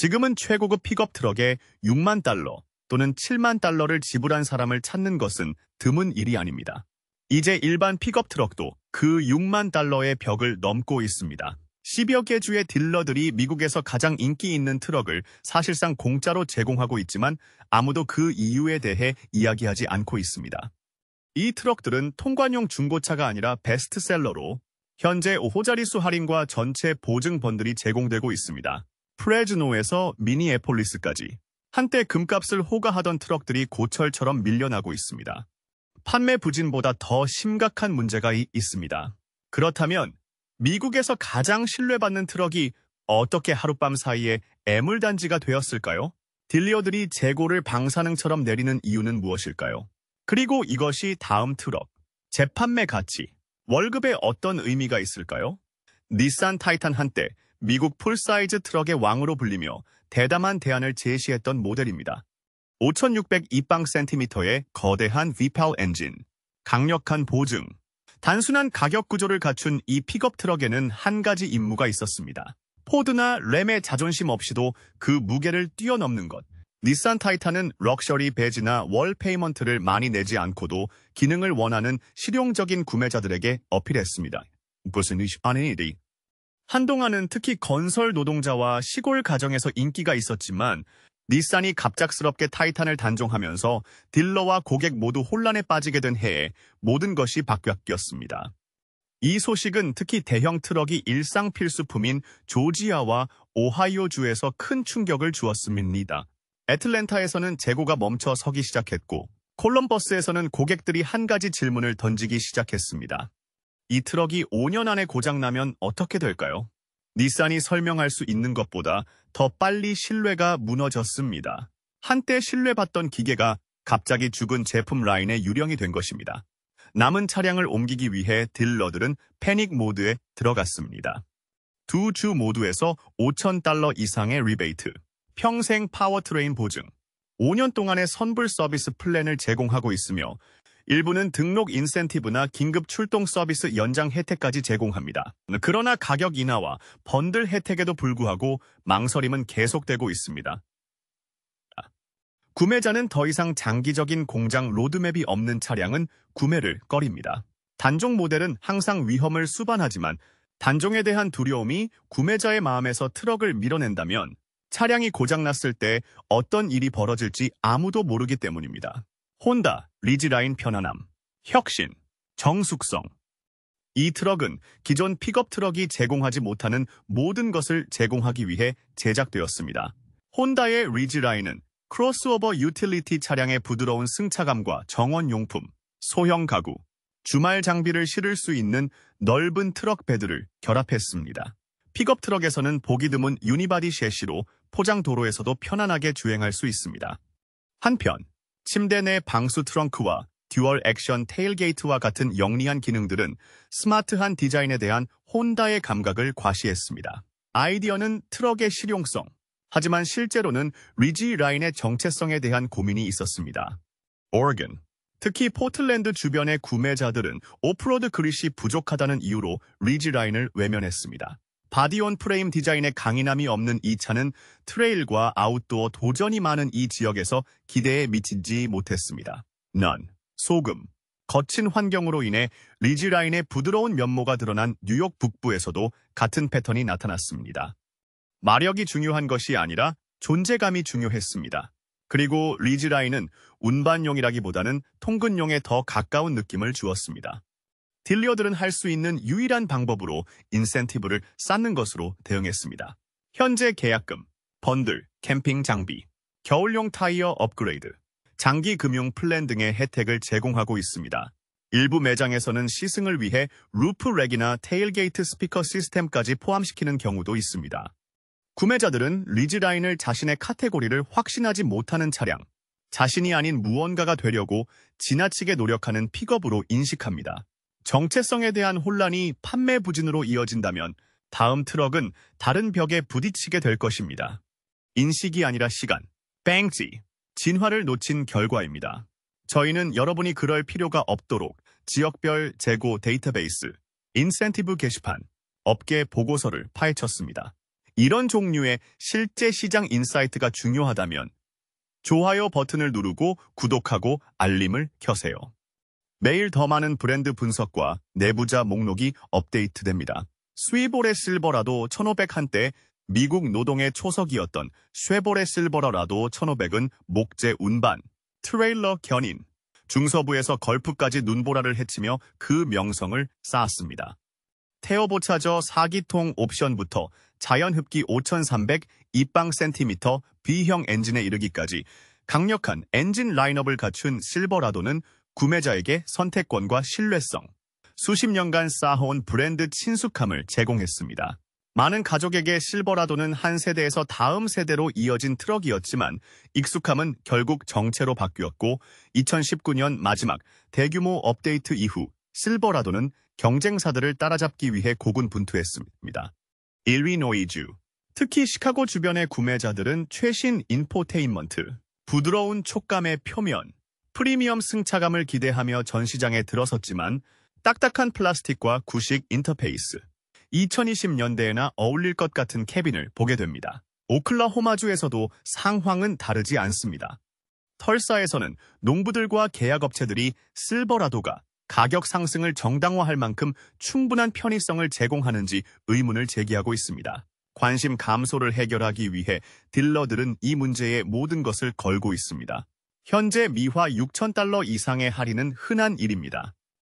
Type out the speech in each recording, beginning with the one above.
지금은 최고급 픽업 트럭에 6만 달러 또는 7만 달러를 지불한 사람을 찾는 것은 드문 일이 아닙니다. 이제 일반 픽업 트럭도 그 6만 달러의 벽을 넘고 있습니다. 10여 개 주의 딜러들이 미국에서 가장 인기 있는 트럭을 사실상 공짜로 제공하고 있지만 아무도 그 이유에 대해 이야기하지 않고 있습니다. 이 트럭들은 통관용 중고차가 아니라 베스트셀러로 현재 5자릿수 할인과 전체 보증 번들이 제공되고 있습니다. 프레즈노에서 미니애폴리스까지 한때 금값을 호가하던 트럭들이 고철처럼 밀려나고 있습니다. 판매 부진보다 더 심각한 문제가 있습니다. 그렇다면 미국에서 가장 신뢰받는 트럭이 어떻게 하룻밤 사이에 애물단지가 되었을까요? 딜러들이 재고를 방사능처럼 내리는 이유는 무엇일까요? 그리고 이것이 다음 트럭, 재판매 가치, 월급에 어떤 의미가 있을까요? 닛산 타이탄 한때 미국 풀사이즈 트럭의 왕으로 불리며 대담한 대안을 제시했던 모델입니다. 5,600 입방센티미터의 거대한 V8 엔진, 강력한 보증, 단순한 가격 구조를 갖춘 이 픽업 트럭에는 한 가지 임무가 있었습니다. 포드나 램의 자존심 없이도 그 무게를 뛰어넘는 것. 닛산 타이탄은 럭셔리 배지나 월 페이먼트를 많이 내지 않고도 기능을 원하는 실용적인 구매자들에게 어필했습니다. 무슨 일이? 한동안은 특히 건설 노동자와 시골 가정에서 인기가 있었지만 닛산이 갑작스럽게 타이탄을 단종하면서 딜러와 고객 모두 혼란에 빠지게 된 해에 모든 것이 바뀌었습니다. 이 소식은 특히 대형 트럭이 일상 필수품인 조지아와 오하이오주에서 큰 충격을 주었습니다. 애틀랜타에서는 재고가 멈춰 서기 시작했고 콜럼버스에서는 고객들이 한 가지 질문을 던지기 시작했습니다. 이 트럭이 5년 안에 고장나면 어떻게 될까요? 닛산이 설명할 수 있는 것보다 더 빨리 신뢰가 무너졌습니다. 한때 신뢰받던 기계가 갑자기 죽은 제품 라인의 유령이 된 것입니다. 남은 차량을 옮기기 위해 딜러들은 패닉 모드에 들어갔습니다. 두 주 모두에서 5,000달러 이상의 리베이트, 평생 파워트레인 보증, 5년 동안의 선불 서비스 플랜을 제공하고 있으며 일부는 등록 인센티브나 긴급 출동 서비스 연장 혜택까지 제공합니다. 그러나 가격 인하와 번들 혜택에도 불구하고 망설임은 계속되고 있습니다. 구매자는 더 이상 장기적인 공장 로드맵이 없는 차량은 구매를 꺼립니다. 단종 모델은 항상 위험을 수반하지만 단종에 대한 두려움이 구매자의 마음에서 트럭을 밀어낸다면 차량이 고장났을 때 어떤 일이 벌어질지 아무도 모르기 때문입니다. 혼다, 리지라인 편안함, 혁신, 정숙성. 이 트럭은 기존 픽업 트럭이 제공하지 못하는 모든 것을 제공하기 위해 제작되었습니다. 혼다의 리지라인은 크로스오버 유틸리티 차량의 부드러운 승차감과 정원용품, 소형 가구, 주말 장비를 실을 수 있는 넓은 트럭 베드를 결합했습니다. 픽업 트럭에서는 보기 드문 유니바디 셰시로 포장 도로에서도 편안하게 주행할 수 있습니다. 한편 침대 내 방수 트렁크와 듀얼 액션 테일게이트와 같은 영리한 기능들은 스마트한 디자인에 대한 혼다의 감각을 과시했습니다. 아이디어는 트럭의 실용성, 하지만 실제로는 리지 라인의 정체성에 대한 고민이 있었습니다. 오레곤, 특히 포틀랜드 주변의 구매자들은 오프로드 그릿이 부족하다는 이유로 리지 라인을 외면했습니다. 바디온 프레임 디자인의 강인함이 없는 이 차는 트레일과 아웃도어 도전이 많은 이 지역에서 기대에 미치지 못했습니다. 소금, 거친 환경으로 인해 리지 라인의 부드러운 면모가 드러난 뉴욕 북부에서도 같은 패턴이 나타났습니다. 마력이 중요한 것이 아니라 존재감이 중요했습니다. 그리고 리지 라인은 운반용이라기보다는 통근용에 더 가까운 느낌을 주었습니다. 딜러들은 할 수 있는 유일한 방법으로 인센티브를 쌓는 것으로 대응했습니다. 현재 계약금, 번들, 캠핑 장비, 겨울용 타이어 업그레이드, 장기 금융 플랜 등의 혜택을 제공하고 있습니다. 일부 매장에서는 시승을 위해 루프 렉이나 테일게이트 스피커 시스템까지 포함시키는 경우도 있습니다. 구매자들은 리지 라인을 자신의 카테고리를 확신하지 못하는 차량, 자신이 아닌 무언가가 되려고 지나치게 노력하는 픽업으로 인식합니다. 정체성에 대한 혼란이 판매 부진으로 이어진다면 다음 트럭은 다른 벽에 부딪히게 될 것입니다. 인식이 아니라 시간, 뺑지, 진화를 놓친 결과입니다. 저희는 여러분이 그럴 필요가 없도록 지역별 재고 데이터베이스, 인센티브 게시판, 업계 보고서를 파헤쳤습니다. 이런 종류의 실제 시장 인사이트가 중요하다면 좋아요 버튼을 누르고 구독하고 알림을 켜세요. 매일 더 많은 브랜드 분석과 내부자 목록이 업데이트됩니다. 스위보레 실버라도 1500 한때 미국 노동의 초석이었던 쉐보레 실버라도 1500은 목재 운반, 트레일러 견인, 중서부에서 걸프까지 눈보라를 헤치며 그 명성을 쌓았습니다. 태어보차저 4기통 옵션부터 자연흡기 5300 입방 센티미터 B형 엔진에 이르기까지 강력한 엔진 라인업을 갖춘 실버라도는 구매자에게 선택권과 신뢰성, 수십 년간 쌓아온 브랜드 친숙함을 제공했습니다. 많은 가족에게 실버라도는 한 세대에서 다음 세대로 이어진 트럭이었지만 익숙함은 결국 정체로 바뀌었고 2019년 마지막 대규모 업데이트 이후 실버라도는 경쟁사들을 따라잡기 위해 고군분투했습니다. 일리노이주, 특히 시카고 주변의 구매자들은 최신 인포테인먼트, 부드러운 촉감의 표면, 프리미엄 승차감을 기대하며 전 시장에 들어섰지만 딱딱한 플라스틱과 구식 인터페이스, 2020년대에나 어울릴 것 같은 캐빈을 보게 됩니다. 오클라호마주에서도 상황은 다르지 않습니다. 털사에서는 농부들과 계약업체들이 실버라도가 가격 상승을 정당화할 만큼 충분한 편의성을 제공하는지 의문을 제기하고 있습니다. 관심 감소를 해결하기 위해 딜러들은 이 문제에 모든 것을 걸고 있습니다. 현재 미화 $6,000 이상의 할인은 흔한 일입니다.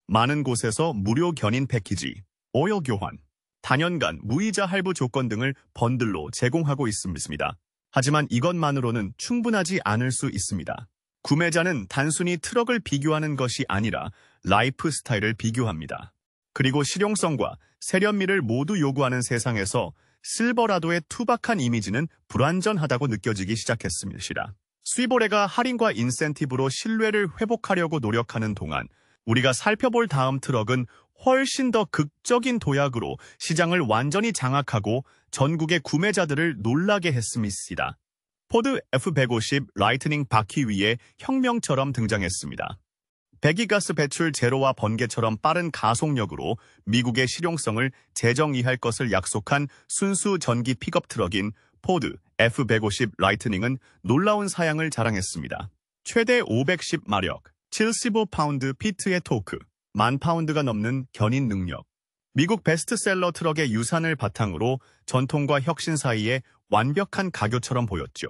많은 곳에서 무료 견인 패키지, 오일 교환, 단연간 무이자 할부 조건 등을 번들로 제공하고 있습니다. 하지만 이것만으로는 충분하지 않을 수 있습니다. 구매자는 단순히 트럭을 비교하는 것이 아니라 라이프 스타일을 비교합니다. 그리고 실용성과 세련미를 모두 요구하는 세상에서 실버라도의 투박한 이미지는 불완전하다고 느껴지기 시작했습니다. 스위보레가 할인과 인센티브로 신뢰를 회복하려고 노력하는 동안 우리가 살펴볼 다음 트럭은 훨씬 더 극적인 도약으로 시장을 완전히 장악하고 전국의 구매자들을 놀라게 했습니다. 포드 F150 라이트닝 바퀴 위에 혁명처럼 등장했습니다. 배기가스 배출 제로와 번개처럼 빠른 가속력으로 미국의 실용성을 재정의할 것을 약속한 순수 전기 픽업 트럭인 포드 F150 라이트닝은 놀라운 사양을 자랑했습니다. 최대 510마력, 75파운드 피트의 토크, 10,000파운드가 넘는 견인 능력. 미국 베스트셀러 트럭의 유산을 바탕으로 전통과 혁신 사이에 완벽한 가교처럼 보였죠.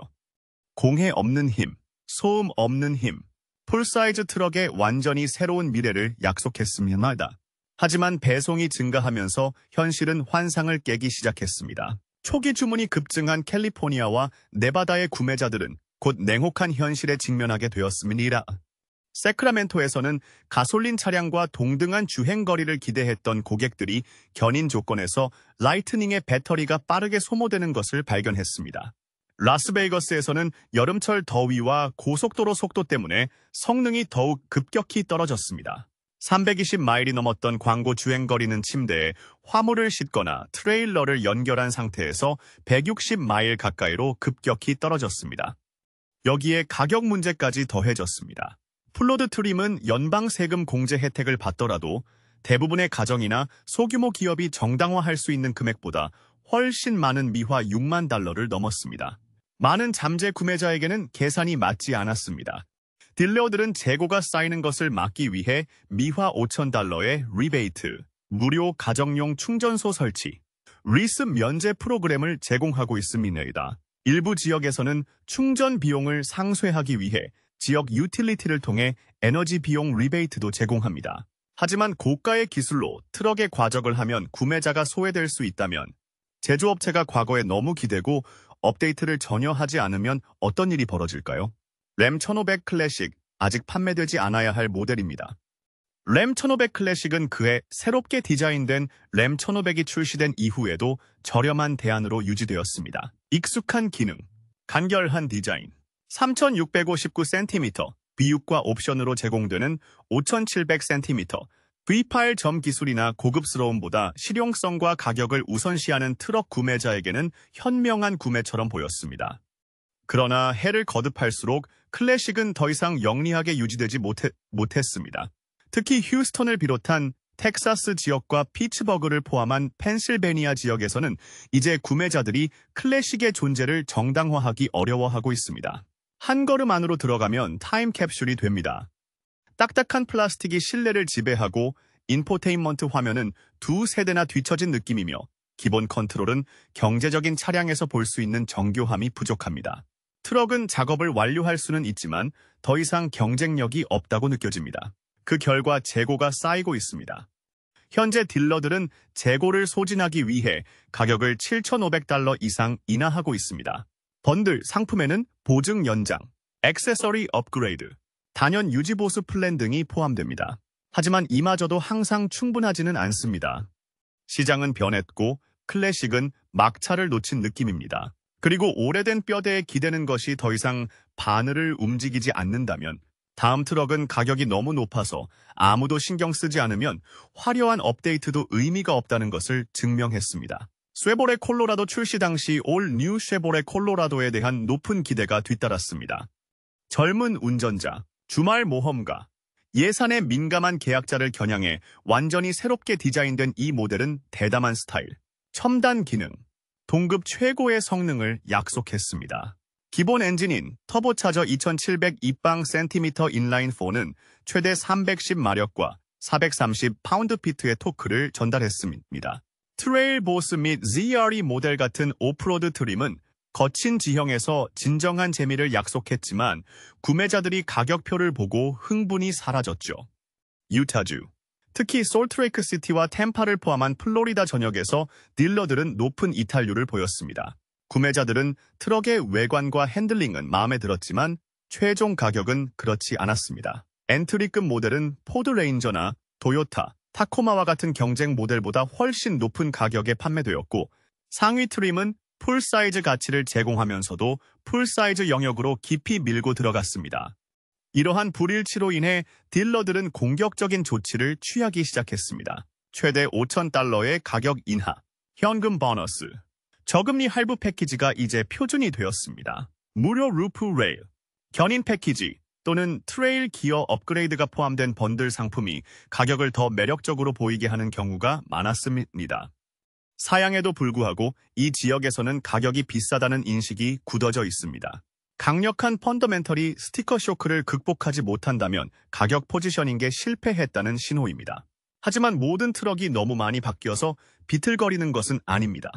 공해 없는 힘, 소음 없는 힘, 풀사이즈 트럭의 완전히 새로운 미래를 약속했습니다. 하지만 배송이 증가하면서 현실은 환상을 깨기 시작했습니다. 초기 주문이 급증한 캘리포니아와 네바다의 구매자들은 곧 냉혹한 현실에 직면하게 되었습니다. 세크라멘토에서는 가솔린 차량과 동등한 주행거리를 기대했던 고객들이 견인 조건에서 라이트닝의 배터리가 빠르게 소모되는 것을 발견했습니다. 라스베이거스에서는 여름철 더위와 고속도로 속도 때문에 성능이 더욱 급격히 떨어졌습니다. 320마일이 넘었던 광고 주행거리는 침대에 화물을 싣거나 트레일러를 연결한 상태에서 160마일 가까이로 급격히 떨어졌습니다. 여기에 가격 문제까지 더해졌습니다. 플로드 트림은 연방 세금 공제 혜택을 받더라도 대부분의 가정이나 소규모 기업이 정당화할 수 있는 금액보다 훨씬 많은 미화 $60,000를 넘었습니다. 많은 잠재 구매자에게는 계산이 맞지 않았습니다. 딜러들은 재고가 쌓이는 것을 막기 위해 미화 $5,000의 리베이트, 무료 가정용 충전소 설치, 리스 면제 프로그램을 제공하고 있습니다. 일부 지역에서는 충전 비용을 상쇄하기 위해 지역 유틸리티를 통해 에너지 비용 리베이트도 제공합니다. 하지만 고가의 기술로 트럭에 과적을 하면 구매자가 소외될 수 있다면 제조업체가 과거에 너무 기대고 업데이트를 전혀 하지 않으면 어떤 일이 벌어질까요? 램 1500 클래식, 아직 판매되지 않아야 할 모델입니다. 램 1500 클래식은 그해 새롭게 디자인된 램 1500이 출시된 이후에도 저렴한 대안으로 유지되었습니다. 익숙한 기능, 간결한 디자인, 3659cm, B6과 옵션으로 제공되는 5700cm, V8 점 기술이나 고급스러움보다 실용성과 가격을 우선시하는 트럭 구매자에게는 현명한 구매처럼 보였습니다. 그러나 해를 거듭할수록 클래식은 더 이상 영리하게 유지되지 못했습니다. 특히 휴스턴을 비롯한 텍사스 지역과 피츠버그를 포함한 펜실베니아 지역에서는 이제 구매자들이 클래식의 존재를 정당화하기 어려워하고 있습니다. 한 걸음 안으로 들어가면 타임캡슐이 됩니다. 딱딱한 플라스틱이 실내를 지배하고 인포테인먼트 화면은 두 세대나 뒤처진 느낌이며 기본 컨트롤은 경제적인 차량에서 볼 수 있는 정교함이 부족합니다. 트럭은 작업을 완료할 수는 있지만 더 이상 경쟁력이 없다고 느껴집니다. 그 결과 재고가 쌓이고 있습니다. 현재 딜러들은 재고를 소진하기 위해 가격을 $7,500 이상 인하하고 있습니다. 번들 상품에는 보증 연장, 액세서리 업그레이드, 단연 유지보수 플랜 등이 포함됩니다. 하지만 이마저도 항상 충분하지는 않습니다. 시장은 변했고 클래식은 막차를 놓친 느낌입니다. 그리고 오래된 뼈대에 기대는 것이 더 이상 바늘을 움직이지 않는다면 다음 트럭은 가격이 너무 높아서 아무도 신경 쓰지 않으면 화려한 업데이트도 의미가 없다는 것을 증명했습니다. 쉐보레 콜로라도 출시 당시 올 뉴 쉐보레 콜로라도에 대한 높은 기대가 뒤따랐습니다. 젊은 운전자, 주말 모험가, 예산에 민감한 계약자를 겨냥해 완전히 새롭게 디자인된 이 모델은 대담한 스타일, 첨단 기능, 동급 최고의 성능을 약속했습니다. 기본 엔진인 터보차저 2700 입방 센티미터 인라인 4는 최대 310마력과 430 파운드-피트의 토크를 전달했습니다. 트레일 보스 및 ZRE 모델 같은 오프로드 트림은 거친 지형에서 진정한 재미를 약속했지만 구매자들이 가격표를 보고 흥분이 사라졌죠. 유타주, 특히 솔트레이크 시티와 템파를 포함한 플로리다 전역에서 딜러들은 높은 이탈률을 보였습니다. 구매자들은 트럭의 외관과 핸들링은 마음에 들었지만 최종 가격은 그렇지 않았습니다. 엔트리급 모델은 포드 레인저나 도요타, 타코마와 같은 경쟁 모델보다 훨씬 높은 가격에 판매되었고 상위 트림은 풀사이즈 가치를 제공하면서도 풀사이즈 영역으로 깊이 밀고 들어갔습니다. 이러한 불일치로 인해 딜러들은 공격적인 조치를 취하기 시작했습니다. 최대 $5,000의 가격 인하, 현금 보너스, 저금리 할부 패키지가 이제 표준이 되었습니다. 무료 루프 레일, 견인 패키지 또는 트레일 기어 업그레이드가 포함된 번들 상품이 가격을 더 매력적으로 보이게 하는 경우가 많았습니다. 사양에도 불구하고 이 지역에서는 가격이 비싸다는 인식이 굳어져 있습니다. 강력한 펀더멘털이 스티커 쇼크를 극복하지 못한다면 가격 포지셔닝에 실패했다는 신호입니다. 하지만 모든 트럭이 너무 많이 바뀌어서 비틀거리는 것은 아닙니다.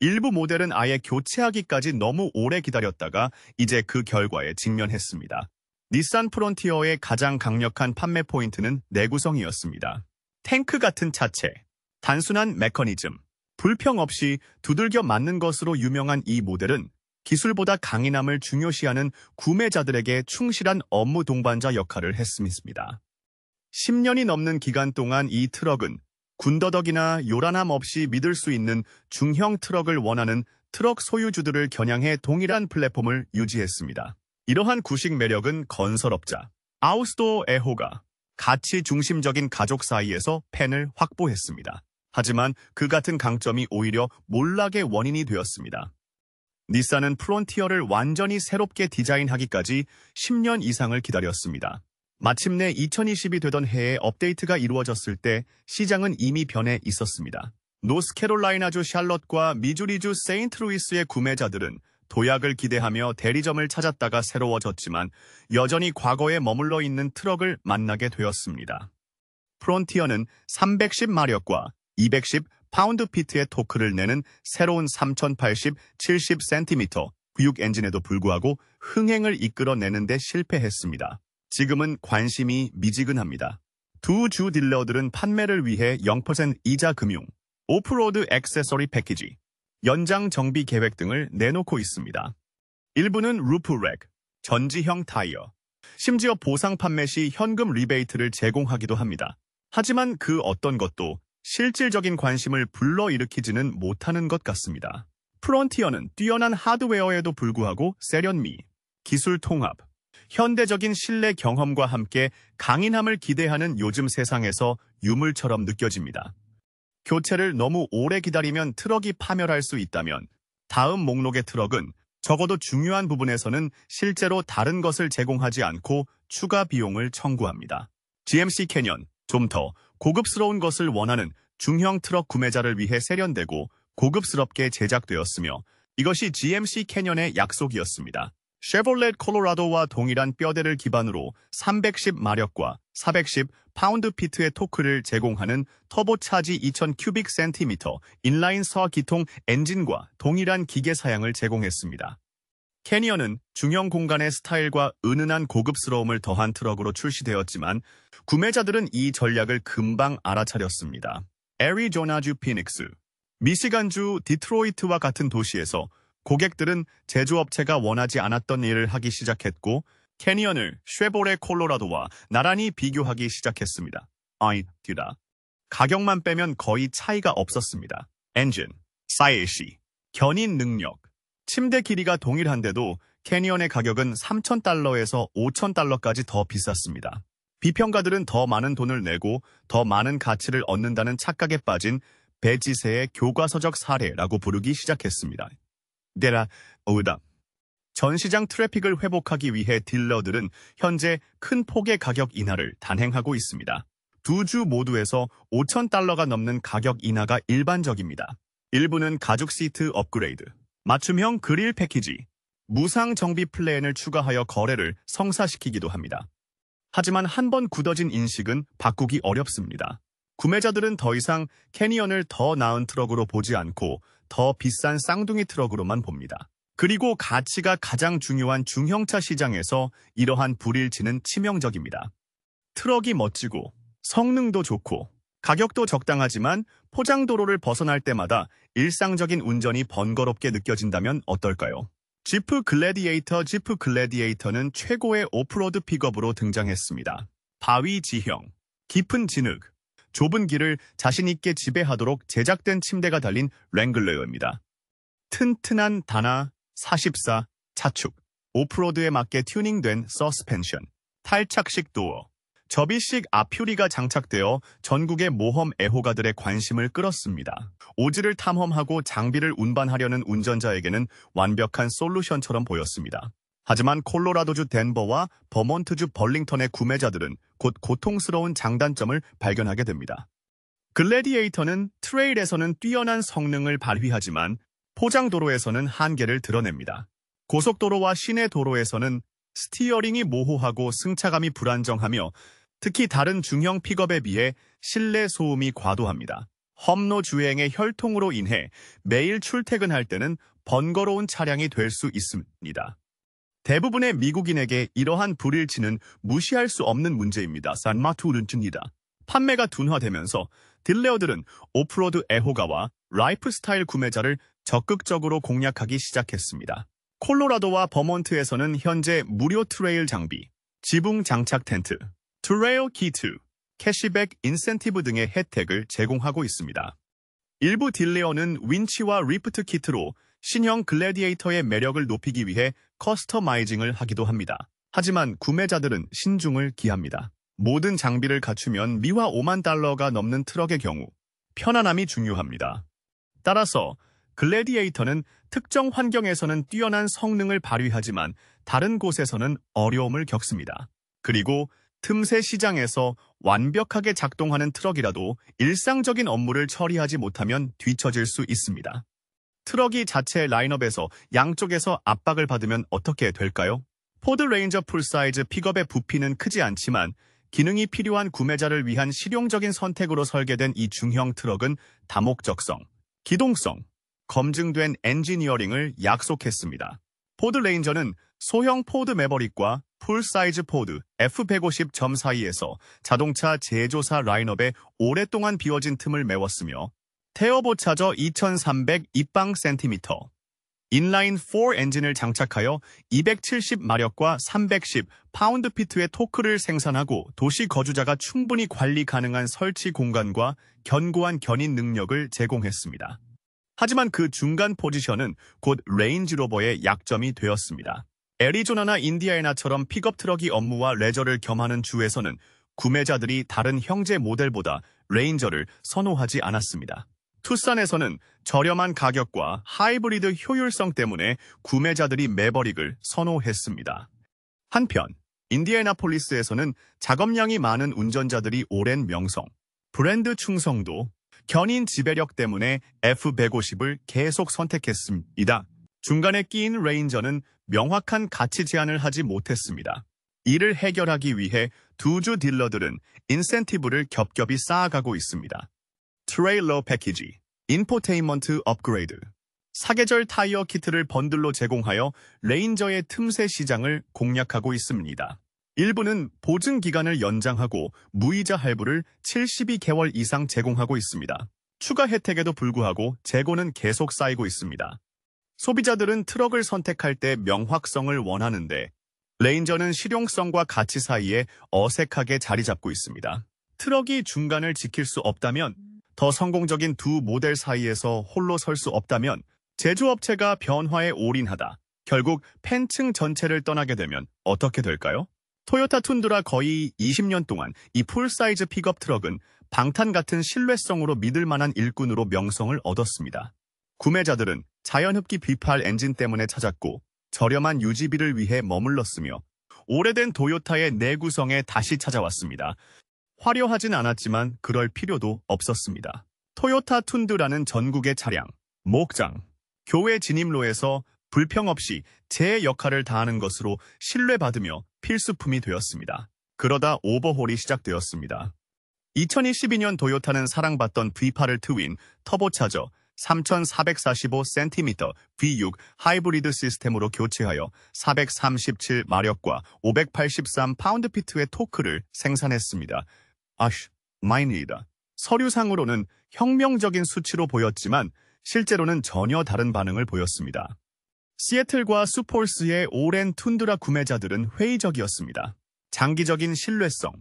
일부 모델은 아예 교체하기까지 너무 오래 기다렸다가 이제 그 결과에 직면했습니다. 닛산 프론티어의 가장 강력한 판매 포인트는 내구성이었습니다. 탱크 같은 차체, 단순한 메커니즘, 불평 없이 두들겨 맞는 것으로 유명한 이 모델은 기술보다 강인함을 중요시하는 구매자들에게 충실한 업무 동반자 역할을 했습니다. 10년이 넘는 기간 동안 이 트럭은 군더더기나 요란함 없이 믿을 수 있는 중형 트럭을 원하는 트럭 소유주들을 겨냥해 동일한 플랫폼을 유지했습니다. 이러한 구식 매력은 건설업자, 아우스도어 애호가, 가치 중심적인 가족 사이에서 팬을 확보했습니다. 하지만 그 같은 강점이 오히려 몰락의 원인이 되었습니다. 닛산은 프론티어를 완전히 새롭게 디자인하기까지 10년 이상을 기다렸습니다. 마침내 2020이 되던 해에 업데이트가 이루어졌을 때 시장은 이미 변해 있었습니다. 노스캐롤라이나주 샬럿과 미주리주 세인트루이스의 구매자들은 도약을 기대하며 대리점을 찾았다가 새로워졌지만 여전히 과거에 머물러 있는 트럭을 만나게 되었습니다. 프론티어는 310마력과 210 파운드-피트의 토크를 내는 새로운 3080, 70cm 구육 엔진에도 불구하고 흥행을 이끌어내는데 실패했습니다. 지금은 관심이 미지근합니다. 두 주 딜러들은 판매를 위해 0% 이자 금융, 오프로드 액세서리 패키지, 연장 정비 계획 등을 내놓고 있습니다. 일부는 루프렉, 전지형 타이어, 심지어 보상 판매 시 현금 리베이트를 제공하기도 합니다. 하지만 그 어떤 것도 실질적인 관심을 불러일으키지는 못하는 것 같습니다. 프론티어는 뛰어난 하드웨어에도 불구하고 세련미, 기술 통합, 현대적인 실내 경험과 함께 강인함을 기대하는 요즘 세상에서 유물처럼 느껴집니다. 교체를 너무 오래 기다리면 트럭이 파멸할 수 있다면 다음 목록의 트럭은 적어도 중요한 부분에서는 실제로 다른 것을 제공하지 않고 추가 비용을 청구합니다. GMC 캐년, 좀 더 고급스러운 것을 원하는 중형 트럭 구매자를 위해 세련되고 고급스럽게 제작되었으며 이것이 GMC 캐년의 약속이었습니다. 쉐볼렛 콜로라도와 동일한 뼈대를 기반으로 310마력과 410 파운드-피트의 토크를 제공하는 터보차지 2000 큐빅 센티미터 인라인 서기통 엔진과 동일한 기계 사양을 제공했습니다. 캐니언은 중형 공간의 스타일과 은은한 고급스러움을 더한 트럭으로 출시되었지만 구매자들은 이 전략을 금방 알아차렸습니다. 애리조나주 피닉스, 미시간주 디트로이트와 같은 도시에서 고객들은 제조업체가 원하지 않았던 일을 하기 시작했고 캐니언을 쉐보레 콜로라도와 나란히 비교하기 시작했습니다. 아이디라. 가격만 빼면 거의 차이가 없었습니다. 엔진, 사이즈, 견인 능력, 침대 길이가 동일한데도 캐니언의 가격은 $3,000에서 $5,000까지 더 비쌌습니다. 비평가들은 더 많은 돈을 내고 더 많은 가치를 얻는다는 착각에 빠진 배지세의 교과서적 사례라고 부르기 시작했습니다. 데라 오다. 전 시장 트래픽을 회복하기 위해 딜러들은 현재 큰 폭의 가격 인하를 단행하고 있습니다. 두 주 모두에서 $5,000가 넘는 가격 인하가 일반적입니다. 일부는 가죽 시트 업그레이드, 맞춤형 그릴 패키지, 무상 정비 플랜을 추가하여 거래를 성사시키기도 합니다. 하지만 한 번 굳어진 인식은 바꾸기 어렵습니다. 구매자들은 더 이상 캐니언을 더 나은 트럭으로 보지 않고 더 비싼 쌍둥이 트럭으로만 봅니다. 그리고 가치가 가장 중요한 중형차 시장에서 이러한 불일치는 치명적입니다. 트럭이 멋지고 성능도 좋고 가격도 적당하지만 포장도로를 벗어날 때마다 일상적인 운전이 번거롭게 느껴진다면 어떨까요? 지프 글래디에이터는 최고의 오프로드 픽업으로 등장했습니다. 바위 지형, 깊은 진흙, 좁은 길을 자신있게 지배하도록 제작된 침대가 달린 랭글러입니다. 튼튼한 단화 44 차축, 오프로드에 맞게 튜닝된 서스펜션, 탈착식 도어, 접이식 앞유리가 장착되어 전국의 모험 애호가들의 관심을 끌었습니다. 오지를 탐험하고 장비를 운반하려는 운전자에게는 완벽한 솔루션처럼 보였습니다. 하지만 콜로라도주 덴버와 버몬트주 벌링턴의 구매자들은 곧 고통스러운 장단점을 발견하게 됩니다. 글래디에이터는 트레일에서는 뛰어난 성능을 발휘하지만 포장도로에서는 한계를 드러냅니다. 고속도로와 시내 도로에서는 스티어링이 모호하고 승차감이 불안정하며 특히 다른 중형 픽업에 비해 실내 소음이 과도합니다. 험로 주행의 혈통으로 인해 매일 출퇴근할 때는 번거로운 차량이 될 수 있습니다. 대부분의 미국인에게 이러한 불일치는 무시할 수 없는 문제입니다. 산마투른입니다. 판매가 둔화되면서 딜러들은 오프로드 애호가와 라이프스타일 구매자를 적극적으로 공략하기 시작했습니다. 콜로라도와 버몬트에서는 현재 무료 트레일 장비, 지붕 장착 텐트, 트레일 키트, 캐시백 인센티브 등의 혜택을 제공하고 있습니다. 일부 딜러는 윈치와 리프트 키트로 신형 글래디에이터의 매력을 높이기 위해 커스터마이징을 하기도 합니다. 하지만 구매자들은 신중을 기합니다. 모든 장비를 갖추면 미화 $50,000가 넘는 트럭의 경우 편안함이 중요합니다. 따라서 글래디에이터는 특정 환경에서는 뛰어난 성능을 발휘하지만 다른 곳에서는 어려움을 겪습니다. 그리고 틈새 시장에서 완벽하게 작동하는 트럭이라도 일상적인 업무를 처리하지 못하면 뒤처질 수 있습니다. 트럭이 자체 라인업에서 양쪽에서 압박을 받으면 어떻게 될까요? 포드 레인저 풀사이즈 픽업의 부피는 크지 않지만 기능이 필요한 구매자를 위한 실용적인 선택으로 설계된 이 중형 트럭은 다목적성, 기동성, 검증된 엔지니어링을 약속했습니다. 포드 레인저는 소형 포드 매버릭과 풀사이즈 포드 F150점 사이에서 자동차 제조사 라인업에 오랫동안 비워진 틈을 메웠으며 테어보차저 2300 입방 센티미터, 인라인 4 엔진을 장착하여 270마력과 310 파운드-피트의 토크를 생산하고 도시 거주자가 충분히 관리 가능한 설치 공간과 견고한 견인 능력을 제공했습니다. 하지만 그 중간 포지션은 곧 레인지로버의 약점이 되었습니다. 애리조나나 인디애나처럼 픽업 트럭이 업무와 레저를 겸하는 주에서는 구매자들이 다른 형제 모델보다 레인저를 선호하지 않았습니다. 투싼에서는 저렴한 가격과 하이브리드 효율성 때문에 구매자들이 매버릭을 선호했습니다. 한편 인디애나폴리스에서는 작업량이 많은 운전자들이 오랜 명성, 브랜드 충성도, 견인 지배력 때문에 F150을 계속 선택했습니다. 중간에 끼인 레인저는 명확한 가치 제한을 하지 못했습니다. 이를 해결하기 위해 두 주 딜러들은 인센티브를 겹겹이 쌓아가고 있습니다. 트레일러 패키지, 인포테인먼트 업그레이드, 사계절 타이어 키트를 번들로 제공하여 레인저의 틈새 시장을 공략하고 있습니다. 일부는 보증 기간을 연장하고 무이자 할부를 72개월 이상 제공하고 있습니다. 추가 혜택에도 불구하고 재고는 계속 쌓이고 있습니다. 소비자들은 트럭을 선택할 때 명확성을 원하는데 레인저는 실용성과 가치 사이에 어색하게 자리 잡고 있습니다. 트럭이 중간을 지킬 수 없다면, 더 성공적인 두 모델 사이에서 홀로 설 수 없다면, 제조업체가 변화에 올인하다 결국 팬층 전체를 떠나게 되면 어떻게 될까요? 토요타 툰드라 거의 20년 동안 이 풀사이즈 픽업 트럭은 방탄 같은 신뢰성으로 믿을 만한 일꾼으로 명성을 얻었습니다. 구매자들은 자연흡기 V8 엔진 때문에 찾았고 저렴한 유지비를 위해 머물렀으며 오래된 토요타의 내구성에 다시 찾아왔습니다. 화려하진 않았지만 그럴 필요도 없었습니다. 토요타 툰드라는 전국의 차량, 목장, 교외 진입로에서 불평 없이 제 역할을 다하는 것으로 신뢰받으며 필수품이 되었습니다. 그러다 오버홀이 시작되었습니다. 2022년 토요타는 사랑받던 V8을 트윈 터보차저 3,445cm V6 하이브리드 시스템으로 교체하여 437마력과 583파운드피트의 토크를 생산했습니다. 마이니다. 서류상으로는 혁명적인 수치로 보였지만 실제로는 전혀 다른 반응을 보였습니다. 시애틀과 수폴스의 오랜 툰드라 구매자들은 회의적이었습니다. 장기적인 신뢰성,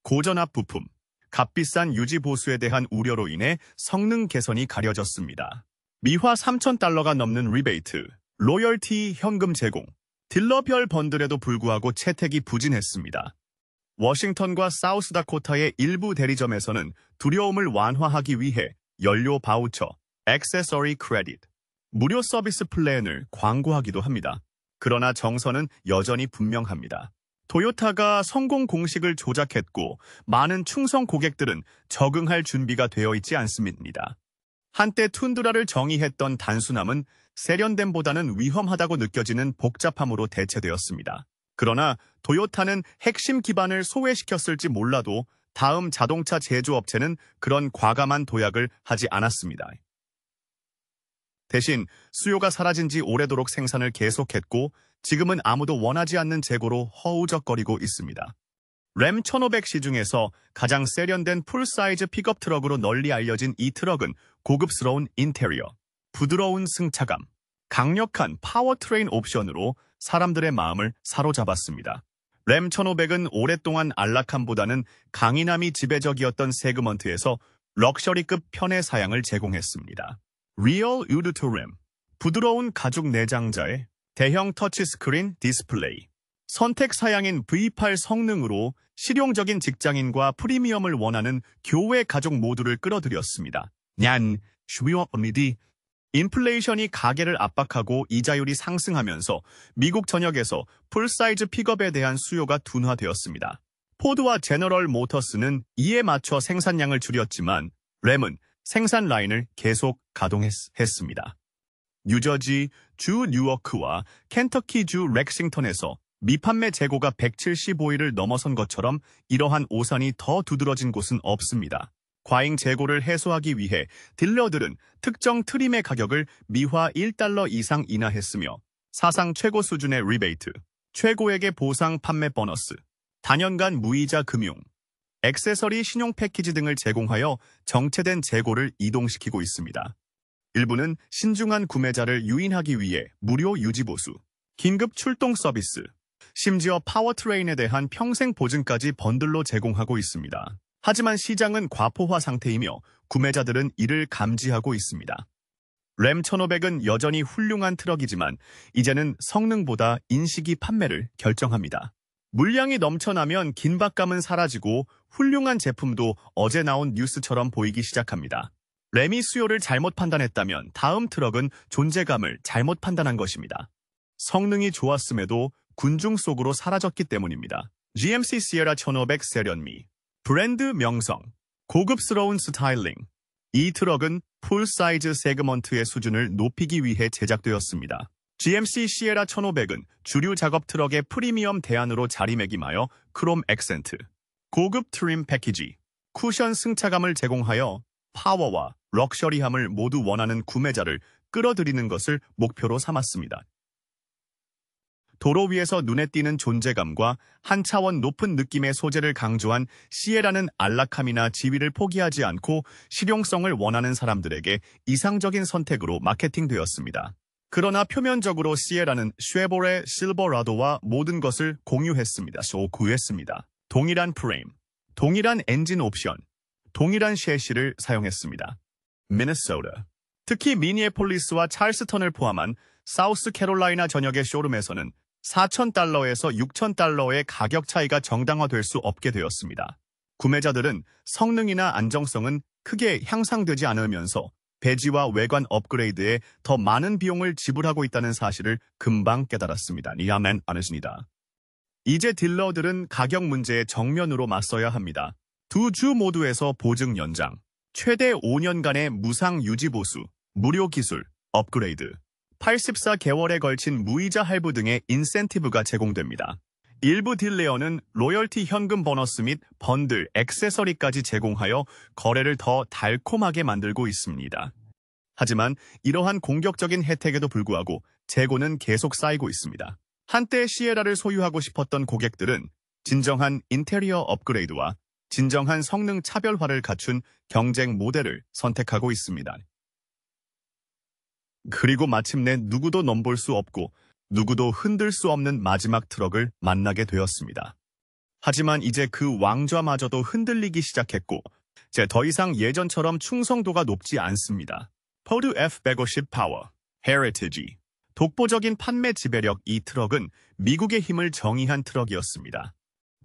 고전압 부품, 값비싼 유지 보수에 대한 우려로 인해 성능 개선이 가려졌습니다. 미화 $3,000가 넘는 리베이트, 로열티 현금 제공, 딜러별 번들에도 불구하고 채택이 부진했습니다. 워싱턴과 사우스다코타의 일부 대리점에서는 두려움을 완화하기 위해 연료 바우처, 액세서리 크레딧, 무료 서비스 플랜을 광고하기도 합니다. 그러나 정서는 여전히 분명합니다. 토요타가 성공 공식을 조작했고 많은 충성 고객들은 적응할 준비가 되어 있지 않습니다. 한때 툰드라를 정의했던 단순함은 세련됨보다는 위험하다고 느껴지는 복잡함으로 대체되었습니다. 그러나 토요타는 핵심 기반을 소외시켰을지 몰라도 다음 자동차 제조업체는 그런 과감한 도약을 하지 않았습니다. 대신 수요가 사라진 지 오래도록 생산을 계속했고 지금은 아무도 원하지 않는 재고로 허우적거리고 있습니다. 램 1500 시중에서 가장 세련된 풀사이즈 픽업 트럭으로 널리 알려진 이 트럭은 고급스러운 인테리어, 부드러운 승차감, 강력한 파워트레인 옵션으로 사람들의 마음을 사로잡았습니다. 램 1500은 오랫동안 안락함보다는 강인함이 지배적이었던 세그먼트에서 럭셔리급 편의 사양을 제공했습니다. 리얼 우드 램, 부드러운 가죽 내장자에 대형 터치스크린 디스플레이, 선택 사양인 V8 성능으로 실용적인 직장인과 프리미엄을 원하는 교외 가족 모두를 끌어들였습니다. 인플레이션이 가계를 압박하고 이자율이 상승하면서 미국 전역에서 풀사이즈 픽업에 대한 수요가 둔화되었습니다. 포드와 제너럴 모터스는 이에 맞춰 생산량을 줄였지만 램은 생산 라인을 계속 가동했습니다. 뉴저지 주 뉴워크와 켄터키 주 렉싱턴에서 미판매 재고가 175일을 넘어선 것처럼 이러한 오산이 더 두드러진 곳은 없습니다. 과잉 재고를 해소하기 위해 딜러들은 특정 트림의 가격을 미화 $1 이상 인하했으며 사상 최고 수준의 리베이트, 최고액의 보상 판매 보너스, 단연간 무이자 금융, 액세서리 신용 패키지 등을 제공하여 정체된 재고를 이동시키고 있습니다. 일부는 신중한 구매자를 유인하기 위해 무료 유지보수, 긴급 출동 서비스, 심지어 파워트레인에 대한 평생 보증까지 번들로 제공하고 있습니다. 하지만 시장은 과포화 상태이며 구매자들은 이를 감지하고 있습니다. 램 1500은 여전히 훌륭한 트럭이지만 이제는 성능보다 인식이 판매를 결정합니다. 물량이 넘쳐나면 긴박감은 사라지고 훌륭한 제품도 어제 나온 뉴스처럼 보이기 시작합니다. 램이 수요를 잘못 판단했다면 다음 트럭은 존재감을 잘못 판단한 것입니다. 성능이 좋았음에도 군중 속으로 사라졌기 때문입니다. GMC 시에라 1500 세련미, 브랜드 명성, 고급스러운 스타일링. 이 트럭은 풀사이즈 세그먼트의 수준을 높이기 위해 제작되었습니다. GMC 시에라 1500은 주류 작업 트럭의 프리미엄 대안으로 자리매김하여 크롬 액센트, 고급 트림 패키지, 쿠션 승차감을 제공하여 파워와 럭셔리함을 모두 원하는 구매자를 끌어들이는 것을 목표로 삼았습니다. 도로 위에서 눈에 띄는 존재감과 한 차원 높은 느낌의 소재를 강조한 시에라는 안락함이나 지위를 포기하지 않고 실용성을 원하는 사람들에게 이상적인 선택으로 마케팅되었습니다. 그러나 표면적으로 시에라는 쉐보레 실버라도와 모든 것을 공유했습니다. 구했습니다. 동일한 프레임, 동일한 엔진 옵션, 동일한 셰시를 사용했습니다. 미네소타. 특히 미니애폴리스와 찰스턴을 포함한 사우스캐롤라이나 전역의 쇼룸에서는 $4,000에서 $6,000의 가격 차이가 정당화될 수 없게 되었습니다. 구매자들은 성능이나 안정성은 크게 향상되지 않으면서 배지와 외관 업그레이드에 더 많은 비용을 지불하고 있다는 사실을 금방 깨달았습니다. 니아맨 아니십니다. 이제 딜러들은 가격 문제에 정면으로 맞서야 합니다. 두 주 모두에서 보증 연장, 최대 5년간의 무상 유지 보수, 무료 기술, 업그레이드, 84개월에 걸친 무이자 할부 등의 인센티브가 제공됩니다. 일부 딜레어는 로열티 현금 보너스 및 번들, 액세서리까지 제공하여 거래를 더 달콤하게 만들고 있습니다. 하지만 이러한 공격적인 혜택에도 불구하고 재고는 계속 쌓이고 있습니다. 한때 시에라를 소유하고 싶었던 고객들은 진정한 인테리어 업그레이드와 진정한 성능 차별화를 갖춘 경쟁 모델을 선택하고 있습니다. 그리고 마침내 누구도 넘볼 수 없고 누구도 흔들 수 없는 마지막 트럭을 만나게 되었습니다. 하지만 이제 그 왕좌마저도 흔들리기 시작했고 이제 더 이상 예전처럼 충성도가 높지 않습니다. 포드 F150 파워, 헤리티지. 독보적인 판매 지배력. 이 트럭은 미국의 힘을 정의한 트럭이었습니다.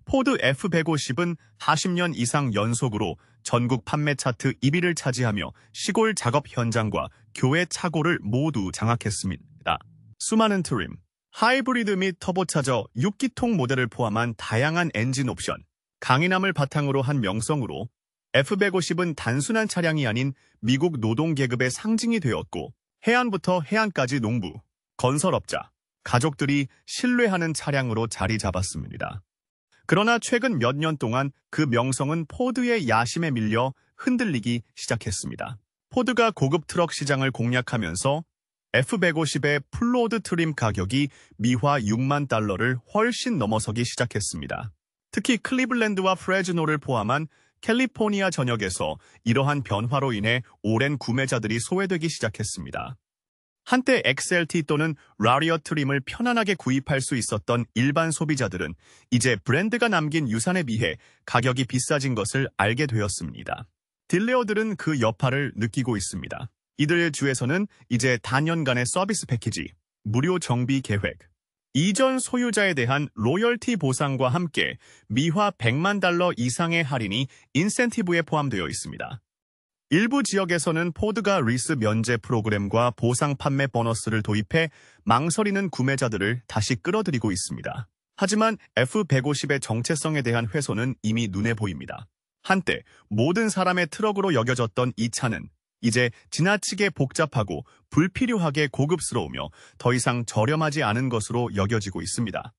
포드 F150은 40년 이상 연속으로 전국 판매 차트 1위를 차지하며 시골 작업 현장과 교외 차고를 모두 장악했습니다. 수많은 트림, 하이브리드 및 터보차저 6기통 모델을 포함한 다양한 엔진 옵션, 강인함을 바탕으로 한 명성으로 F150은 단순한 차량이 아닌 미국 노동계급의 상징이 되었고 해안부터 해안까지 농부, 건설업자, 가족들이 신뢰하는 차량으로 자리 잡았습니다. 그러나 최근 몇 년 동안 그 명성은 포드의 야심에 밀려 흔들리기 시작했습니다. 포드가 고급 트럭 시장을 공략하면서 F150의 풀로드 트림 가격이 미화 $60,000를 훨씬 넘어서기 시작했습니다. 특히 클리블랜드와 프레즈노를 포함한 캘리포니아 전역에서 이러한 변화로 인해 오랜 구매자들이 소외되기 시작했습니다. 한때 XLT 또는 라리어 트림을 편안하게 구입할 수 있었던 일반 소비자들은 이제 브랜드가 남긴 유산에 비해 가격이 비싸진 것을 알게 되었습니다. 딜레어들은 그 여파를 느끼고 있습니다. 이들의 주에서는 이제 단연간의 서비스 패키지, 무료 정비 계획, 이전 소유자에 대한 로열티 보상과 함께 미화 $1,000,000 이상의 할인이 인센티브에 포함되어 있습니다. 일부 지역에서는 포드가 리스 면제 프로그램과 보상 판매 보너스를 도입해 망설이는 구매자들을 다시 끌어들이고 있습니다. 하지만 F150의 정체성에 대한 훼손은 이미 눈에 보입니다. 한때 모든 사람의 트럭으로 여겨졌던 이 차는 이제 지나치게 복잡하고 불필요하게 고급스러우며 더 이상 저렴하지 않은 것으로 여겨지고 있습니다.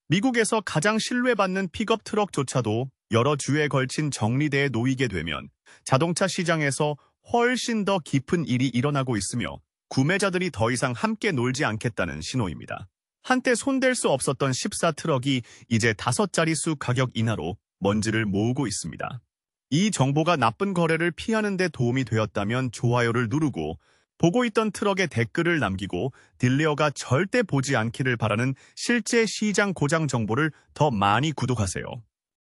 미국에서 가장 신뢰받는 픽업 트럭조차도 여러 주에 걸친 정리대에 놓이게 되면 자동차 시장에서 훨씬 더 깊은 일이 일어나고 있으며 구매자들이 더 이상 함께 놀지 않겠다는 신호입니다. 한때 손댈 수 없었던 14 트럭이 이제 5자릿수 가격 인하로 먼지를 모으고 있습니다. 이 정보가 나쁜 거래를 피하는 데 도움이 되었다면 좋아요를 누르고 보고 있던 트럭에 댓글을 남기고 딜레어가 절대 보지 않기를 바라는 실제 시장 고장 정보를 더 많이 구독하세요.